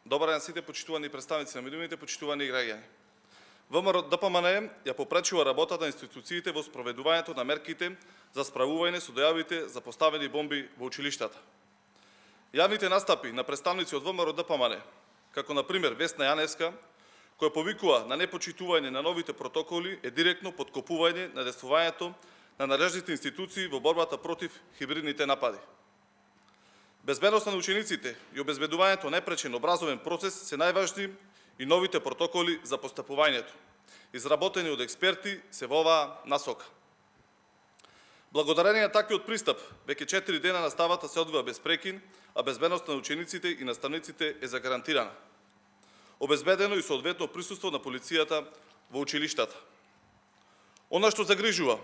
Добар ден сите почитувани представници на медиумите, почитувани граѓани. ВМРО ДПМНЕ ја попречува работата на институциите во спроведувањето на мерките за справување со дојавите за поставени бомби во училиштата. Јавните настапи на представници од ВМРО ДПМНЕ, како на пример Весна Јаневска, која повикува на непочитување на новите протоколи, е директно подкопување на действувањето на надлежните институции во борбата против хибридните напади. Безбедноста на учениците и обезбедувањето непречен образовен процес се најважни и новите протоколи за постапувањето, изработени од експерти, се во оваа насока. Благодарение на таквиот пристап, веќе 4 дена наставата се одвива без прекин, а безбедноста на учениците и наставниците е загарантирана. Обезбедено и соодветно присуство на полицијата во училиштата. Она што загрижува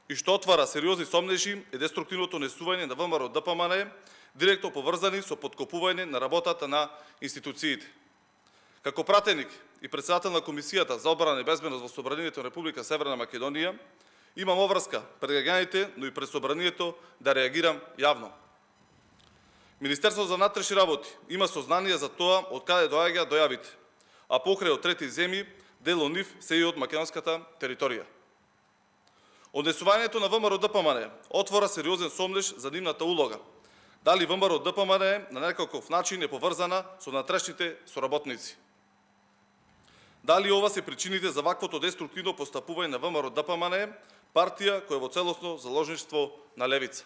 и што отвара сериозни сомнежи е деструктивното несување на ВМРО ДПМНЕ, директно поврзани со подкопување на работата на институциите. Како пратеник и председател на Комисијата за одбрана и безбедност во Собранието на Република Северна Македонија, имам обврска пред граѓаните, но и пред Собранието да реагирам јавно. Министерството за внатрешни работи има сознание за тоа од каде доаѓа дојавите, а покрај од трети земји, дел од нив се и од македонската територија. Однесувањето на ВМРО ДПМНЕ отвора сериозен сомнеж за нивната улога. Дали ВМРО ДПМНЕ на некаков начин е поврзана со внатрешните соработници? Дали ова се причините за ваквото деструктивно постапување на ВМРО ДПМНЕ, партија која е во целосно заложништво на левица?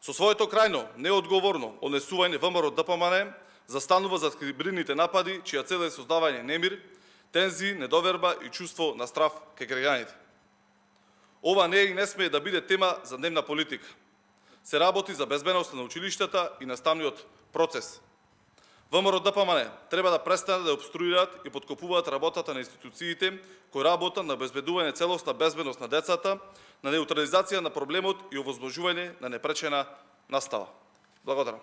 Со своето крајно неодговорно однесување ВМРО ДПМНЕ застанува зад хибридните напади, чија цел е создавање немир, тензии, недоверба и чувство на страв кај граѓаните. Ова не е и не смее да биде тема за дневна политика. Се работи за безбедноста на училиштата и наставниот процес. ВМРО ДПМНЕ треба да престанат да обструираат и подкопуваат работата на институциите кои работат на обезбедување целосна безбедност на децата, на неутрализација на проблемот и овозможување на непречена настава. Благодарам.